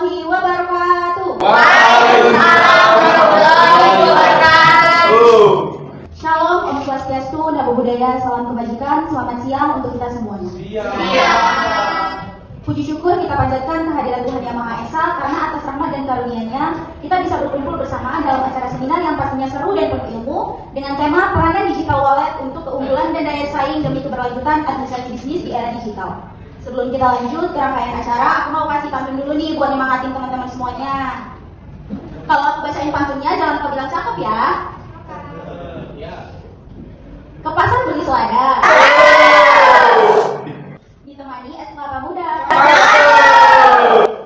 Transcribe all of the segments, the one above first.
warahmatullahi wabarakatuh. Waalaikumsalam warahmatullahi wabarakatuh. Shalom, Om Swastiastu, Namo Buddhaya, salam kebajikan, selamat siang untuk kita semuanya. Puji syukur kita panjatkan kehadiran Tuhan Yang Maha Esa karena atas rahmat dan karunia-Nya kita bisa berkumpul bersama dalam acara seminar yang pastinya seru dan penuh ilmu dengan tema peranan digital wallet untuk keunggulan dan daya saing demi keberlanjutan administrasi bisnis di era digital. Sebelum kita lanjut ke rangkaian acara, aku mau kasih pantun dulu nih buat nyemangatin teman-teman semuanya. Kalau aku bacain pantunnya jangan lupa bilang cakep ya. Ke pasar beli selada, ditemani es kelapa muda.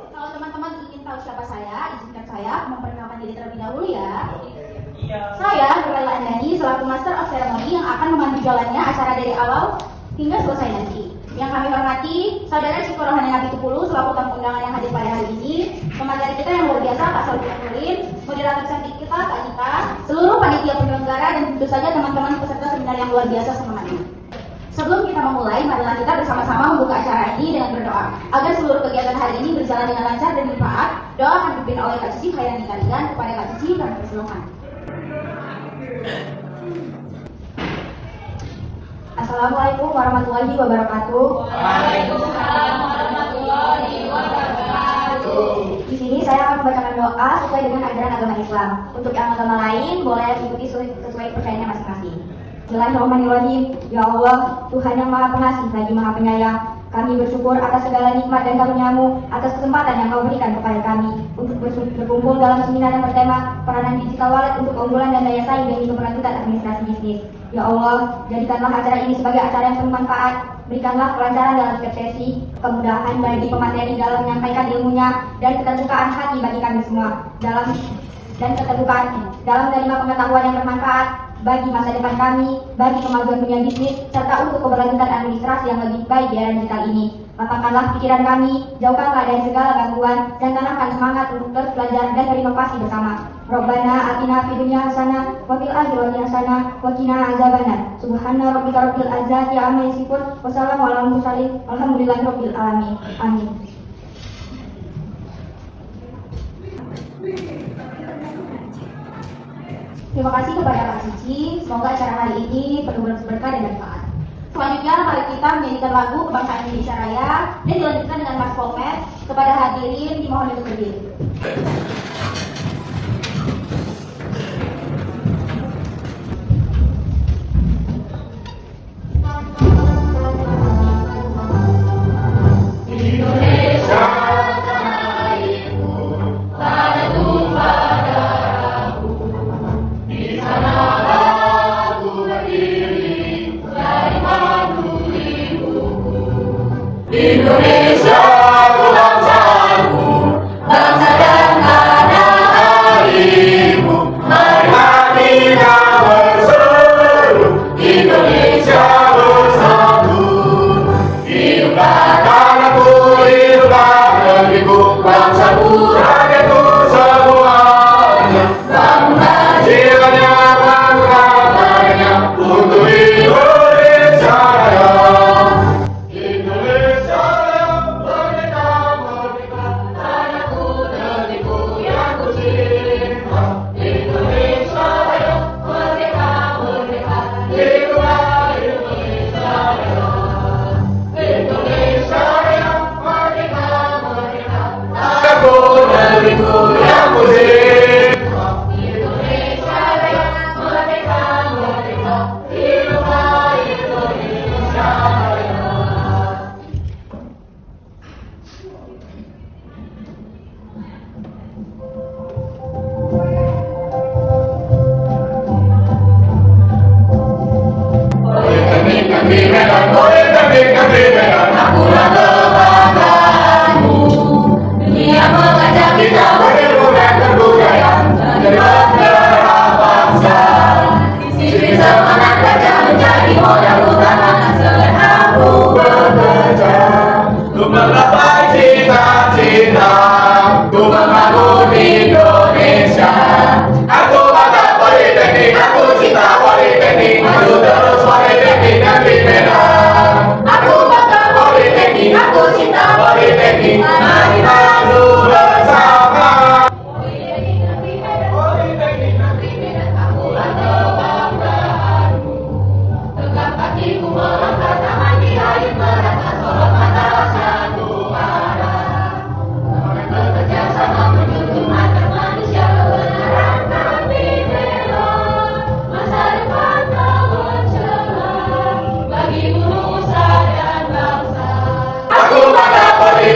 Kalau teman-teman ingin tahu siapa saya, izinkan saya memperkenalkan diri terlebih dahulu ya. Saya Nurlela Andani selaku Master of Ceremony yang akan memandu jalannya acara dari awal hingga selesai nanti. Yang kami hormati Saudara Syukur Rohani Nabi Tupulu selaku tamu undangan yang hadir pada hari ini, pemateri kita yang luar biasa Pak Saudara Nurlin, moderator cantik kita Kak Nita, seluruh panitia penyelenggara dan tentu saja teman-teman peserta seminar yang luar biasa semuanya. Sebelum kita memulai, marilah kita bersama-sama membuka acara ini dengan berdoa agar seluruh kegiatan hari ini berjalan dengan lancar dan bermanfaat. Doa akan dipimpin oleh Kak Cici Hairani Kalian kepada Kak Cici kami persilakan. Assalamualaikum warahmatullahi wabarakatuh. Waalaikumsalam warahmatullahi wabarakatuh. Di sini saya akan membacakan doa sesuai dengan ajaran agama Islam. Untuk yang agama lain boleh ikuti sesuai kepercayaannya masing-masing. Bismillahirrahmanirrahim. Ya Allah, Tuhan yang Maha Pengasih lagi Maha Penyayang, kami bersyukur atas segala nikmat dan karunia-Mu, atas kesempatan yang Kau berikan kepada kami untuk berkumpul dalam seminar yang bertema peranan digital wallet untuk keunggulan dan daya saing demi keberlanjutan administrasi bisnis. Ya Allah, jadikanlah acara ini sebagai acara yang bermanfaat. Berikanlah kelancaran dalam setiap sesi, kemudahan bagi pemateri dalam menyampaikan ilmunya, dan keterbukaan hati bagi kami semua dalam menerima pengetahuan yang bermanfaat bagi masa depan kami, bagi kemajuan dunia bisnis, serta untuk keberlanjutan administrasi yang lebih baik di era digital ini. Lapangkanlah pikiran kami, jauhkanlah dari segala gangguan, dan tanamkan semangat untuk terus belajar dan berinovasi bersama. Rabbana atina fid dunya hasanah wa fil akhirati hasanah wa qina azabannar. Subhana rabbika rabbil izzati amma yasifun wa salamun alal mursalin walhamdulillahi rabbil alamin. Amin. Terima kasih kepada Kak Cici. Semoga acara hari ini penuh berkah dan manfaat. Selanjutnya mari kita menyanyikan lagu Kebangsaan Indonesia Raya dan dilanjutkan dengan Mas Polmed. Kepada hadirin dimohon untuk berdiri. Indonesia ku bangsaku, bangsa dan tanah airku. Mari kita berseru, Indonesia bersatu. Hiduplah tanahku, hiduplah negeriku, bangsaku, rakyatku semuanya. Bangunlah jiwanya, bangunlah badannya untuk Indonesia Raya. Indonesia Raya, merdeka, merdeka,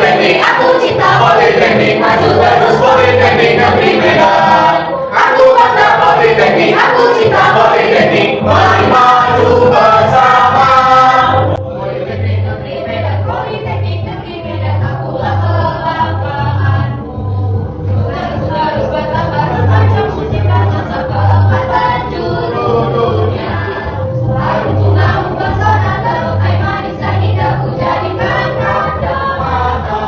Politeknik, aku cinta Politeknik, maju terus Politeknik Negeri Medan. Aku bangga Politeknik, aku cinta Politeknik, mari maju bersama. Politeknik Negeri Medan, Politeknik Negeri Medan, akulah kebanggaanmu. Terus bertambah sepanjang musik dan masa kekuatan juru dunia. Selalu bunga mempesona, terukai manis dan indahku jadikan tanda mata.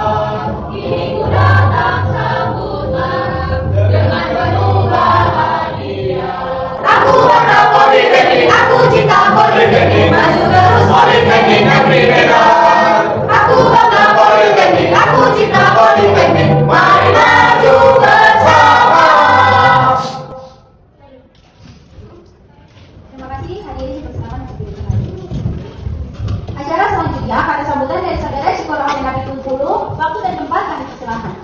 Kini ku datang sambutlah dengan penuh bahagia. Aku bangga Politeknik, aku cinta Politeknik, maju terus Politeknik Negeri Medan. Aku bangga Politeknik, aku cinta Politeknik, mari maju bersama. Terima kasih, hadirin dipersilakan untuk duduk kembali. Acara selanjutnya pada sambutan dari saudara Cikoro Aminati Tungkulu, waktu dan tempat kami persilakan.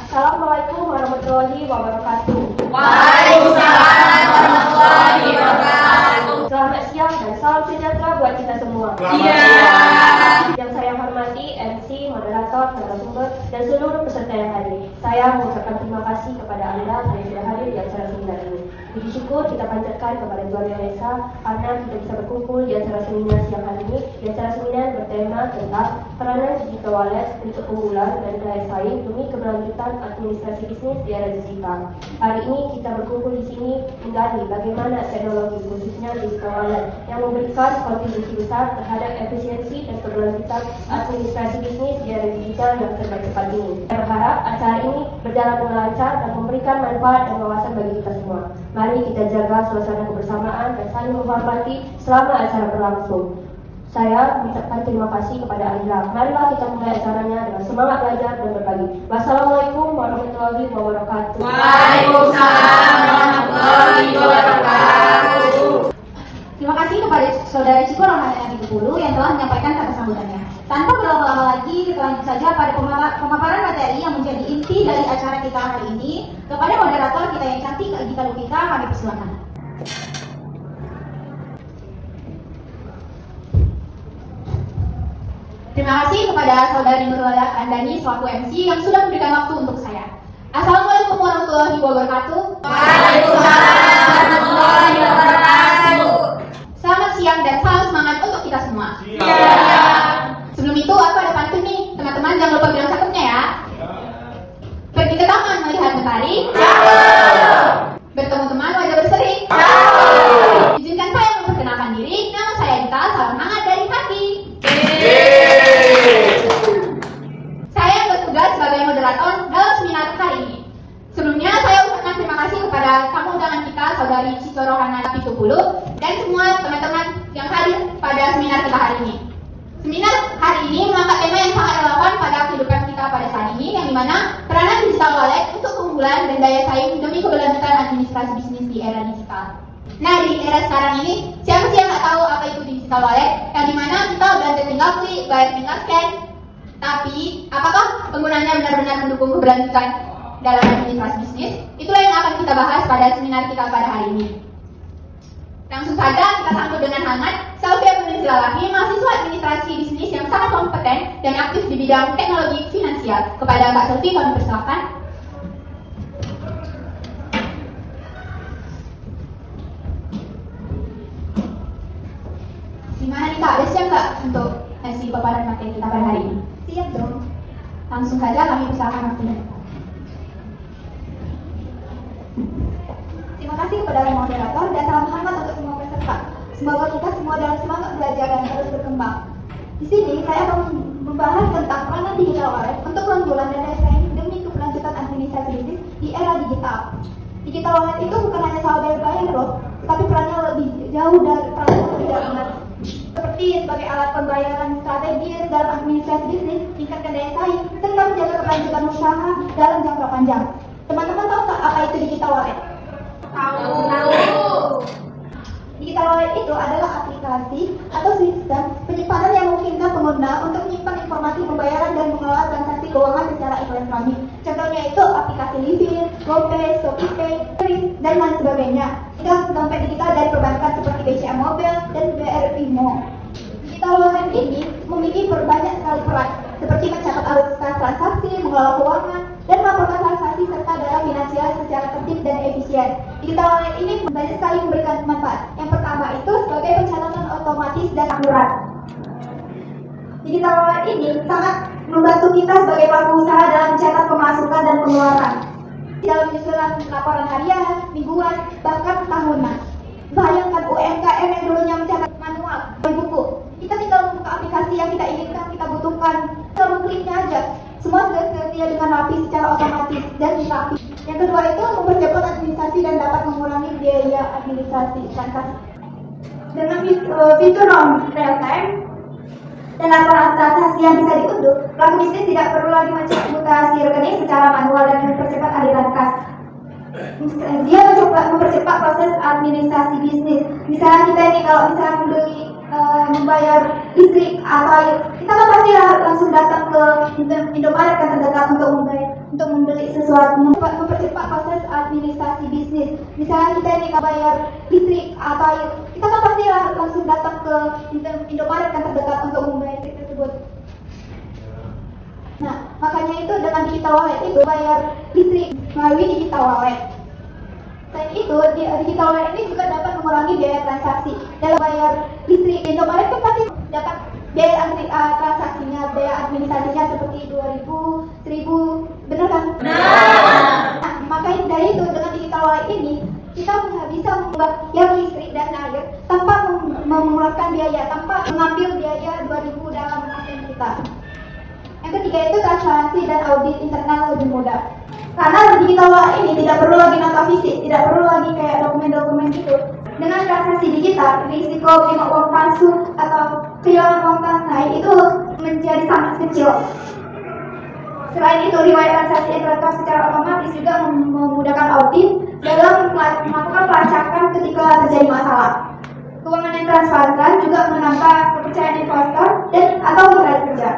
Assalamualaikum warahmatullahi wabarakatuh. Waalaikumsalam warahmatullahi wabarakatuh. Selamat siang dan salam sejahtera buat kita semua. Iya. Yang saya hormati MC, moderator, narasumber, dan seluruh peserta yang hadir. Saya mengucapkan terima kasih kepada Anda yang sudah hadir di acara seminar ini. Puji syukur kita panjatkan kepada Tuhan Yang Esa karena kita bisa berkumpul di acara seminar siang hari ini. Di acara seminar bertema tentang peranan digital wallet untuk unggulan dan daya saing demi keberlanjutan administrasi bisnis di era digital. Hari ini kita berkumpul di sini menggali bagaimana teknologi khususnya digital wallet yang memberikan kontribusi besar terhadap efisiensi dan keberlanjutan administrasi bisnis di era digital yang serba cepat ini. Saya berharap acara ini berjalan dengan lancar dan memberikan manfaat dan wawasan bagi kita semua. Mari kita jaga suasana kebersamaan dan saling menghormati selama acara berlangsung. Saya mengucapkan terima kasih kepada Anda. Marilah kita mulai acaranya dengan semangat belajar dan berbagi. Wassalamualaikum warahmatullahi wabarakatuh. Waalaikumsalam warahmatullahi wabarakatuh. Terima kasih kepada saudara Cikoro Aminati Tungkulu yang telah menyampaikan kata sambutannya. Tanpa berlama-lama lagi, kita lanjut saja pada pemaparan materi yang menjadi inti dari acara kita hari ini. Kepada moderator kita yang cantik, Gita Luvita, kami persilakan. Terima kasih kepada saudari Nurul Andani selaku MC yang sudah memberikan waktu untuk saya. Assalamualaikum warahmatullahi wabarakatuh. Waalaikumsalam warahmatullahi wabarakatuh. Selamat siang dan salam semangat untuk kita semua. Sebelum itu aku ada pantun nih, teman-teman jangan lupa bilang cakepnya ya. Pergi ke taman melihat mentari. Bertemu teman wajah berseri. Izinkan saya memperkenalkan diri, nama saya Gita, salam hangat dari hati. Saya bertugas sebagai moderator dalam seminar hari ini. Sebelumnya saya ucapkan terima kasih kepada tamu undangan kita, saudari Cikoro Aminati Tungkulu, dan semua teman-teman yang hadir pada seminar kita hari ini. Seminar hari ini mengangkat tema yang sangat relevan pada kehidupan kita pada saat ini, yang dimana peranan digital wallet untuk keunggulan dan daya saing demi keberlanjutan administrasi bisnis di era digital. Nah, di era sekarang ini, siapa sih yang nggak tahu apa itu digital wallet? Yang dimana kita belanja tinggal klik, bayar tinggal scan. Tapi, apakah penggunanya benar-benar mendukung keberlanjutan dalam administrasi bisnis? Itulah yang akan kita bahas pada seminar kita pada hari ini. Langsung saja kita sambut dengan hangat Sofia Purnisilahi, mahasiswa administrasi bisnis yang sangat kompeten dan aktif di bidang teknologi finansial. Kepada Mbak Sofi kami persilakan. Gimana nih Kak, udah siap nggak untuk ngasih paparan materi kita pada hari ini? Siap dong. Langsung saja kami persilakan waktunya. Terima kasih kepada moderator dan salam hangat untuk semua peserta. Semoga kita semua dalam semangat belajar dan terus berkembang. Di sini saya akan membahas tentang peranan digital wallet untuk keunggulan dan daya saing demi keberlanjutan administrasi bisnis di era digital. Digital wallet itu bukan hanya soal bayar loh, tapi perannya lebih jauh dari peran lebih dalam lagi. Seperti sebagai alat pembayaran strategis dalam administrasi bisnis, tingkatkan daya saing, serta menjaga keberlanjutan usaha dalam jangka panjang. Teman-teman tahu tak apa itu digital wallet? Tahu. Digital wallet itu adalah aplikasi atau sistem penyimpanan yang memungkinkan pengguna untuk menyimpan informasi pembayaran dan mengelola transaksi keuangan secara elektronik. Contohnya itu aplikasi Livin, GoPay, ShopeePay, Kris, dan lain sebagainya. Hingga dompet digital dari perbankan seperti BCA Mobile dan BRI Mo. Digital wallet ini efisien. Digital wallet ini banyak sekali memberikan manfaat. Yang pertama itu sebagai pencatatan otomatis dan akurat. Digital wallet ini sangat membantu kita sebagai pelaku usaha dalam mencatat pemasukan dan pengeluaran. Dalam menyusun laporan harian, mingguan, bahkan tahunan. Bayangkan UMKM yang dulunya mencatat manual di buku. Kita tinggal membuka aplikasi yang kita inginkan, kita butuhkan, tinggal mengkliknya aja. Semua sudah tersedia dengan rapi secara otomatis dan rapi. Yang kedua itu mempercepat administrasi dan dapat mengurangi biaya administrasi transaksi. Dengan fitur real time dan laporan transaksi yang bisa diunduh, pelaku bisnis tidak perlu lagi mencek mutasi rekening secara manual dan mempercepat aliran kas. Dia mencoba mempercepat proses administrasi bisnis. Misalnya kita ini kalau misalnya membeli membayar listrik atau air, kita kan pasti langsung datang ke Indomaret kan terdekat untuk membeli sesuatu. Mempercepat proses administrasi bisnis. Misalnya kita ini bayar listrik atau air, kita kan pasti langsung datang ke Indomaret kan terdekat untuk membayar listrik tersebut. Nah, makanya itu dengan digital wallet itu bayar listrik melalui digital wallet. Selain itu, digital wallet ini juga dapat mengurangi biaya transaksi. Dalam bayar listrik, Indomaret kan pasti dapat biaya transaksinya, biaya administrasinya seperti 2.000, 1.000, benar kan? Nah, makanya dari itu dengan digital wallet ini kita bisa membayar listrik dan air tanpa mengeluarkan biaya, tanpa mengambil biaya 2.000 dalam akun kita. Yang ketiga itu transparansi dan audit internal lebih mudah. Karena digital wallet ini tidak perlu lagi nota fisik, tidak perlu lagi kayak dokumen-dokumen gitu. Dengan transaksi digital, risiko terima uang palsu atau kehilangan uang tunai itu menjadi sangat kecil. Selain itu, riwayat transaksi yang terekam secara otomatis juga memudahkan audit dalam melakukan pelacakan ketika terjadi masalah. Keuangan yang transparan juga menambah kepercayaan investor dan atau mitra kerja.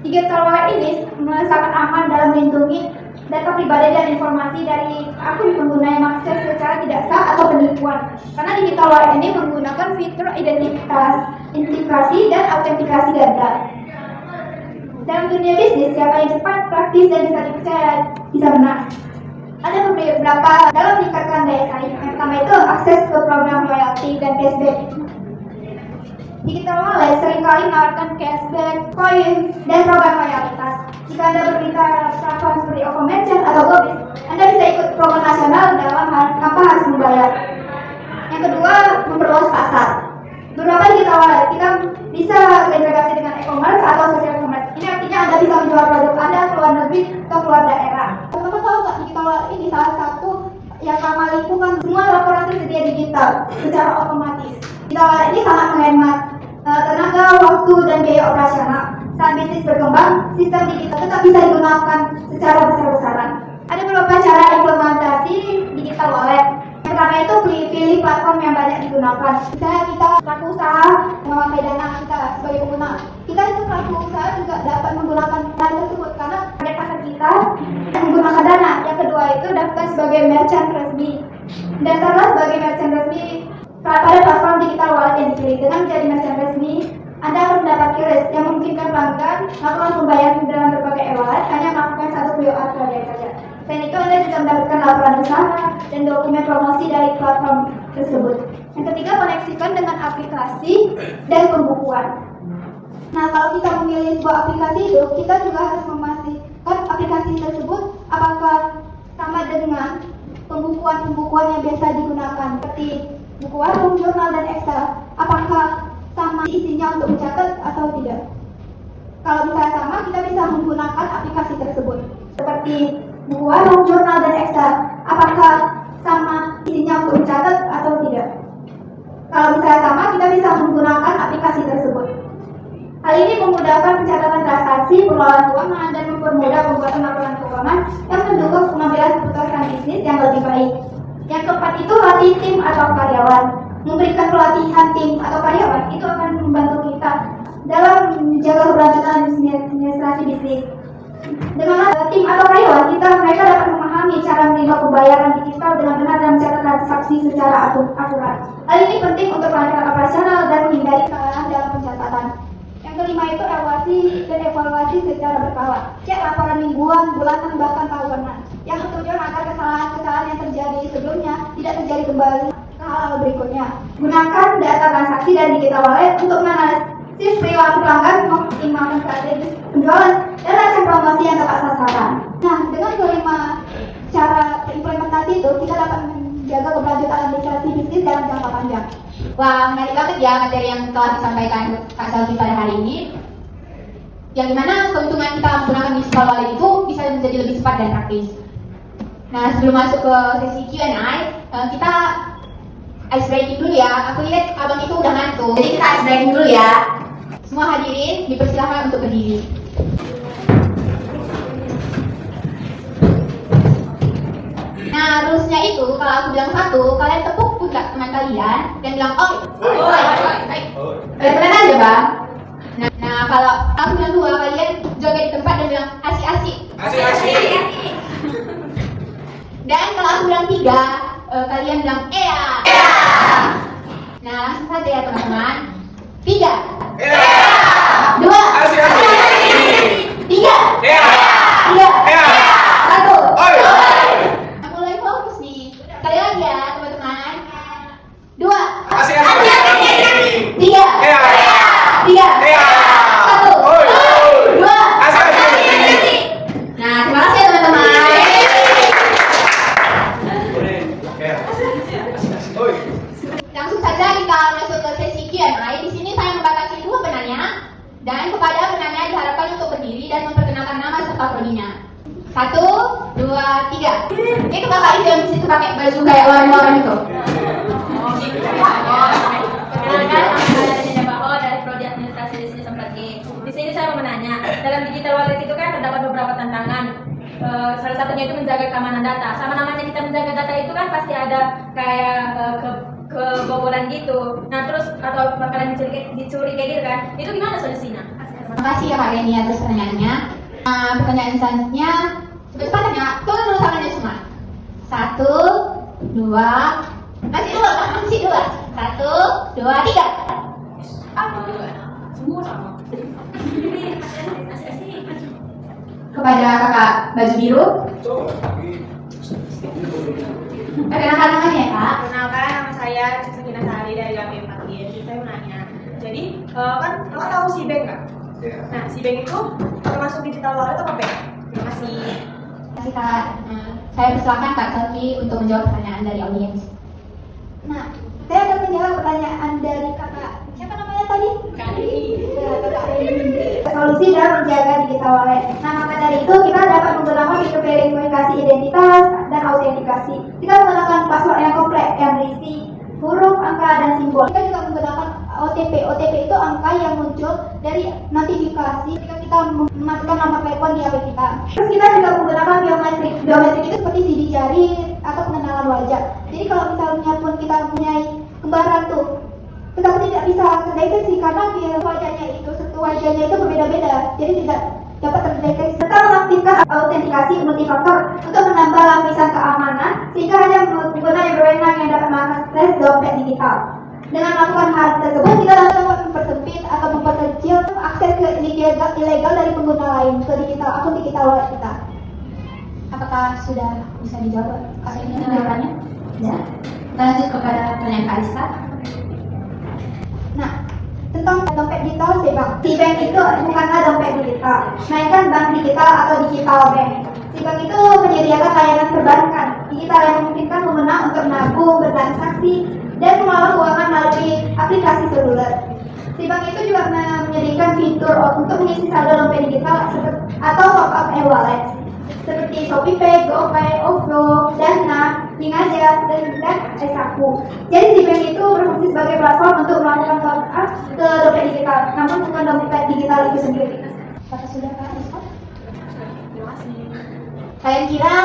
Digital wallet ini sangat aman dalam melindungi data pribadi dan informasi dari akun pengguna yang mengakses secara tidak sah atau penipuan. Karena digital wallet ini menggunakan fitur integrasi dan autentikasi ganda. Dalam dunia bisnis, siapa yang cepat, praktis, dan bisa dipercaya bisa menang. Ada beberapa dalam meningkatkan daya saing. Yang pertama itu akses ke program loyalty dan cashback. Digital wallet seringkali menawarkan cashback, koin, dan program loyalitas. Jika Anda berminta platform seperti OVO Merchant atau GoBiz, Anda bisa ikut promo nasional dalam hal tanpa harus membayar. Yang kedua, memperluas pasar. Beberapa digital wallet kita bisa terintegrasi dengan e-commerce atau social commerce. Ini artinya Anda bisa menjual produk Anda ke luar negeri atau keluar daerah. Teman-teman tahu nggak digital wallet ini salah satu yang ramah lingkungan. Semua laporan tersedia digital secara otomatis. Digital wallet ini sangat menghemat tenaga, waktu, dan biaya operasional. Saat bisnis berkembang, sistem digital tetap bisa digunakan secara besar-besaran. Ada beberapa cara implementasi digital wallet. Yang pertama itu pilih platform yang banyak digunakan. Misalnya kita pelaku usaha memakai dana kita sebagai pengguna. Kita itu pelaku usaha juga dapat menggunakan dana tersebut karena target pasar kita menggunakan dana. Yang kedua itu daftar sebagai merchant resmi. Daftarlah sebagai merchant resmi pada platform digital wallet yang dipilih. Dengan menjadi merchant resmi, Anda akan mendapat QRIS yang memungkinkan pelanggan melakukan pembayaran dalam berbagai e-wallet hanya melakukan satu QR code saja. Selain itu, Anda juga mendapatkan laporan usaha dan dokumen promosi dari platform tersebut. Yang ketiga, koneksikan dengan aplikasi dan pembukuan. Nah, kalau kita memilih sebuah aplikasi itu, kita juga harus memastikan aplikasi tersebut apakah sama dengan pembukuan yang biasa digunakan, seperti buku warung, jurnal, dan Excel. Apakah sama isinya untuk mencatat atau tidak? Kalau misalnya sama, kita bisa menggunakan aplikasi tersebut. Seperti buku warung, jurnal, dan Excel. Apakah sama isinya untuk mencatat atau tidak? Kalau misalnya sama, kita bisa menggunakan aplikasi tersebut. Hal ini memudahkan pencatatan transaksi, pengelolaan keuangan, dan mempermudah pembuatan laporan keuangan yang mendukung pengambilan keputusan bisnis yang lebih baik. Yang keempat itu latih tim atau karyawan. Memberikan pelatihan tim atau karyawan itu akan membantu kita dalam menjaga keberlanjutan administrasi bisnis. Dengan tim atau karyawan mereka dapat memahami cara menerima pembayaran digital dengan benar dan mencatat transaksi secara akurat. Hal ini penting untuk kelancaran operasional dan menghindari kesalahan dalam pencatatan. Yang kelima itu evaluasi secara berkala. Cek laporan mingguan, bulanan, bahkan tahunan. Yang tujuan agar kesalahan-kesalahan yang terjadi sebelumnya tidak terjadi kembali ke hal berikutnya. Gunakan data transaksi dan digital wallet untuk menganalisis perilaku pelanggan, mengoptimalkan strategi penjualan dan rancang promosi yang tepat sasaran. Nah, dengan kelima cara implementasi itu, kita dapat menjaga keberlanjutan administrasi bisnis dalam jangka panjang. Wah, menarik banget ya materi yang telah disampaikan Kak Selvi pada hari ini. Yang dimana keuntungan kita menggunakan digital wallet itu bisa menjadi lebih cepat dan praktis. Nah, sebelum masuk ke sesi Q&A, kita ice breaking dulu ya. Aku lihat abang itu udah ngantuk. Jadi kita ice breaking dulu ya. Semua hadirin dipersilakan untuk berdiri. Nah, rulesnya itu kalau aku bilang satu, kalian tepuk pundak teman kalian dan bilang oi. Kalian aja bang. Nah, kalau aku bilang dua, kalian joget di tempat dan bilang asik-asik. Asik-asik. Dan kalau aku bilang tiga, kalian bilang ea. Nah, langsung saja ya teman-teman. Tiga. Dua. Tiga. Tiga. Satu. Mulai fokus nih. Sekali lagi ya teman-teman. Dua. Tiga. Tiga. Satu. Dua. Nah, terima kasih ya teman-teman. Langsung saja kita masuk ke sesi Q&A. Di sini saya membatasi dua penanya dan kepada penanya diharapkan untuk berdiri dan memperkenalkan nama serta prodinya. 1, 2, 3. Ini kakak itu yang disitu pakai baju kayak orang-orang itu. Perkenalkan, saya Dina Bao dari Prodi Administrasi di sini 4G. Di sini saya mau menanya, dalam digital wallet itu kan terdapat beberapa tantangan. Salah satunya itu menjaga keamanan data. Sama namanya kita menjaga data itu kan pasti ada kayak kebobolan gitu. Nah terus atau bakalan dicuri kayak gitu kan? Itu gimana solusinya? Terima kasih ya Kak Reni atas pertanyaannya. Pertanyaan selanjutnya, cepat ya, turun dulu tangannya semua. 1, 2, masih dulu. 1, 2, 3. Semua sama. Kepada kakak baju biru, perkenalkan namanya ya Kak. Perkenalkan, nama saya Sakina Sari dari KP 4G. Saya mau nanya, jadi kan kakak tahu Cbank nggak? Nah, Cbank itu termasuk digital wallet atau bank? Terima kasih. Terima kasih Kak. Saya persilakan Kak Selvi untuk menjawab pertanyaan dari audiens. Nah, saya akan menjawab pertanyaan dari kakak. Siapa namanya tadi? Kakak Reni. Solusi dalam menjaga digital wallet. Nah, maka dari itu kita dapat menggunakan fitur verifikasi identitas dan autentikasi. Kita menggunakan password yang kompleks yang berisi huruf, angka, dan simbol. Kita juga menggunakan OTP. OTP itu angka yang muncul dari notifikasi ketika kita memasukkan nomor telepon di HP kita. Terus kita juga menggunakan biometrik. Biometrik itu seperti sidik jari atau pengenalan wajah. Jadi kalau misalnya pun kita mempunyai kembaran tuh, tetapi tidak bisa terdeteksi karena wajahnya itu berbeda-beda, jadi tidak dapat terdeteksi. Serta mengaktifkan autentikasi multifaktor untuk menambah lapisan keamanan sehingga hanya pengguna yang berwenang yang dapat mengakses dompet digital. Dengan melakukan hal tersebut, kita dapat mempersempit atau memperkecil akses ke ilegal dari pengguna lain ke akun digital wallet kita. Apakah sudah bisa dijawab Kak Reni jawabannya? Ya. Kita lanjut kepada pertanyaan Kak Aliska. Nah, tentang dompet digital Cbank itu bukanlah dompet digital, melainkan bank digital atau digital bank. Cbank itu menyediakan layanan perbankan digital yang memungkinkan pengguna untuk menabung, bertransaksi, dan mengelola keuangan melalui aplikasi seluler. Cbank itu juga menyediakan fitur untuk mengisi saldo dompet digital atau top up e-wallet seperti ShopeePay, GoPay, OVO, Dana, Linkaja, dan Saku. Jadi Cbank itu berfungsi sebagai platform untuk melakukan top up ke dompet digital, namun bukan dompet digital itu sendiri. Apakah sudah Kak Aliska? Kalian kira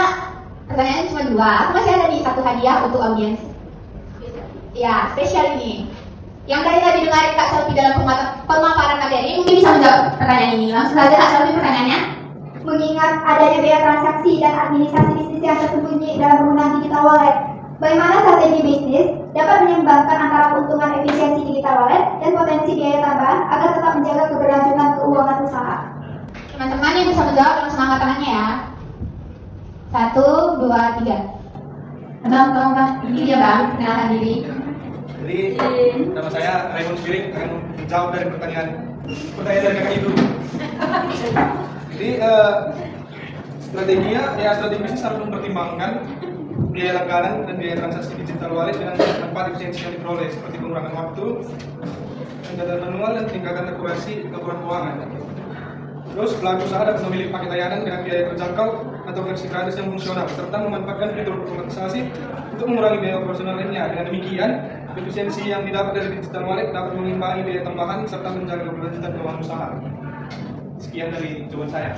pertanyaannya cuma dua? Aku masih ada nih satu hadiah untuk audiens. Ya, spesial ini. Yang dari tadi dengarin Kak Selvi dalam pemaparan materi, mungkin bisa menjawab pertanyaan ini. Langsung saja Kak Selvi pertanyaannya. Mengingat adanya biaya transaksi dan administrasi bisnis yang tersembunyi dalam penggunaan digital wallet, bagaimana strategi bisnis dapat menyeimbangkan antara keuntungan efisiensi digital wallet dan potensi biaya tambahan agar tetap menjaga keberlanjutan keuangan perkenalkan diri. Jadi nama saya Raymond Spiring akan menjawab dari pertanyaan dari kakak itu. Jadi strategi bisnis harus mempertimbangkan biaya langganan dan biaya transaksi digital wallet dengan manfaat efisiensi yang diperoleh seperti pengurangan waktu, pencatat manual dan peningkatan akurasi laporan keuangan. Terus pelaku usaha dapat memilih paket layanan dengan biaya terjangkau atau fleksibilitas yang fungsional serta memanfaatkan fitur otomatisasi untuk mengurangi biaya operasional lainnya. Dengan demikian, efisiensi yang didapat dari digital wallet dapat mengimbangi biaya tambahan serta menjaga keberlanjutan keuangan usaha. Sekian dari jawaban saya.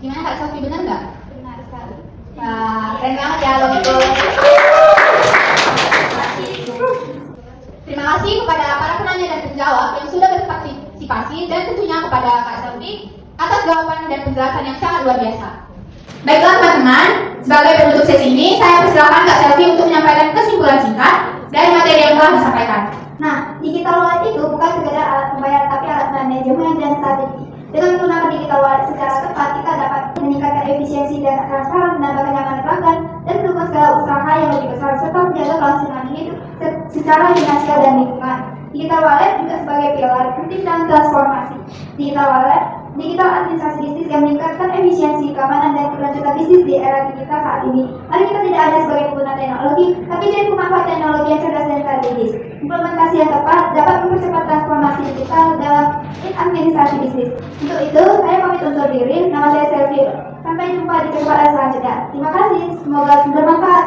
Gimana Kak Sofi, benar nggak? Benar sekali. Wah, keren banget ya lo itu. Terima kasih kepada para penanya dan penjawab yang sudah berpartisipasi dan tentunya kepada Kak Sofi atas jawaban dan penjelasan yang sangat luar biasa. Baiklah teman-teman, sebagai penutup sesi ini, saya persilakan Kak Selvi untuk menyampaikan kesimpulan singkat dari materi yang telah disampaikan. Nah, digital wallet itu bukan sekedar alat pembayaran tapi alat manajemen dan strategi. Dengan menggunakan digital wallet secara tepat, kita dapat meningkatkan efisiensi dan transparan, menambah kenyamanan pelanggan, dan mendukung segala usaha yang lebih besar serta menjaga kelangsungan hidup secara finansial dan lingkungan. Digital wallet juga sebagai pilar penting dalam transformasi. Digital administrasi bisnis yang meningkatkan efisiensi, keamanan, dan keberlanjutan bisnis di era digital saat ini. Mari kita tidak hanya sebagai pengguna teknologi, tapi jadi pemanfaat teknologi yang cerdas dan strategis. Implementasi yang tepat dapat mempercepat transformasi digital dalam administrasi bisnis. Untuk itu, saya pamit undur diri. Nama saya Selvi. Sampai jumpa di kesempatan selanjutnya. Terima kasih. Semoga bermanfaat.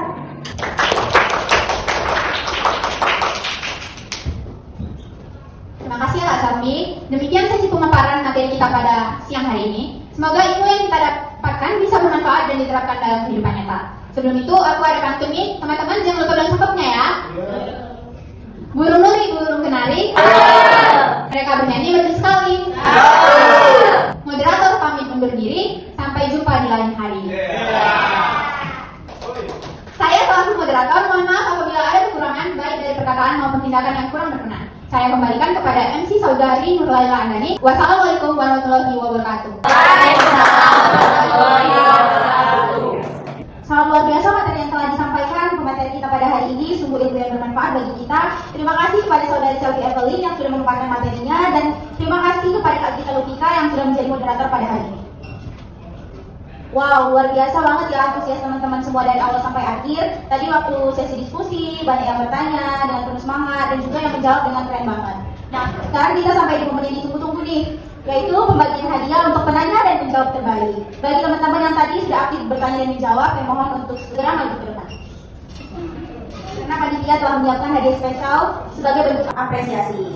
Terima kasih ya Kak Sofi. Demikian sesi pemaparan materi kita pada siang hari ini. Semoga ilmu yang kita dapatkan bisa bermanfaat dan diterapkan dalam kehidupan nyata. Sebelum itu, aku ada pantun nih. Teman-teman jangan lupa bilang cakepnya ya. Burung nuri, burung kenari. Mereka bernyanyi merdu sekali. Moderator pamit undur diri. Sampai jumpa di lain hari. Saya selaku moderator, mohon maaf apabila ada kekurangan baik dari perkataan maupun tindakan yang kurang berkenan. Saya kembalikan kepada MC Saudari Nurlaila Andani. Wassalamualaikum warahmatullahi wabarakatuh. Salam luar biasa materi yang telah disampaikan pemateri kita pada hari ini, sungguh ilmu yang bermanfaat bagi kita. Terima kasih kepada Saudari Selvi Evelyn yang sudah menumpahkan materinya, dan terima kasih kepada Kak Gita Lutika yang sudah menjadi moderator pada hari ini. Wow, luar biasa banget ya antusias teman-teman semua dari awal sampai akhir. Tadi waktu sesi diskusi, banyak yang bertanya dengan penuh semangat dan juga yang menjawab dengan keren banget. Nah, sekarang kita sampai di momen yang ditunggu-tunggu nih, yaitu pembagian hadiah untuk penanya dan penjawab terbaik. Bagi teman-teman yang tadi sudah aktif bertanya dan menjawab, saya mohon untuk segera maju ke depan. Karena panitia telah menyiapkan hadiah spesial sebagai bentuk apresiasi.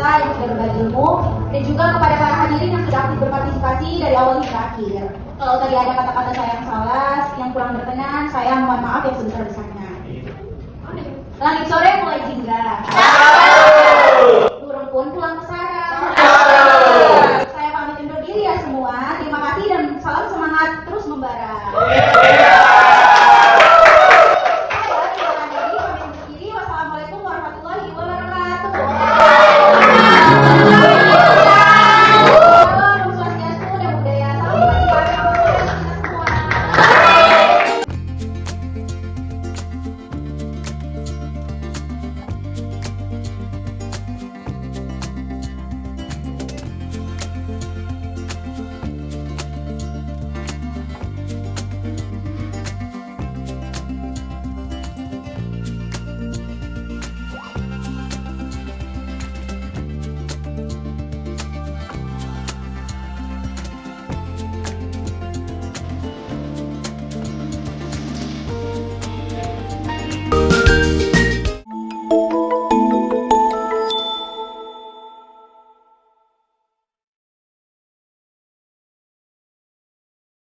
kita yang sudah berbagi ilmu dan juga kepada para hadirin yang sudah aktif berpartisipasi dari awal hingga akhir. Kalau tadi ada kata-kata saya yang salah, yang kurang berkenan, saya mohon maaf yang sebesar-besarnya. Langit sore mulai jingga.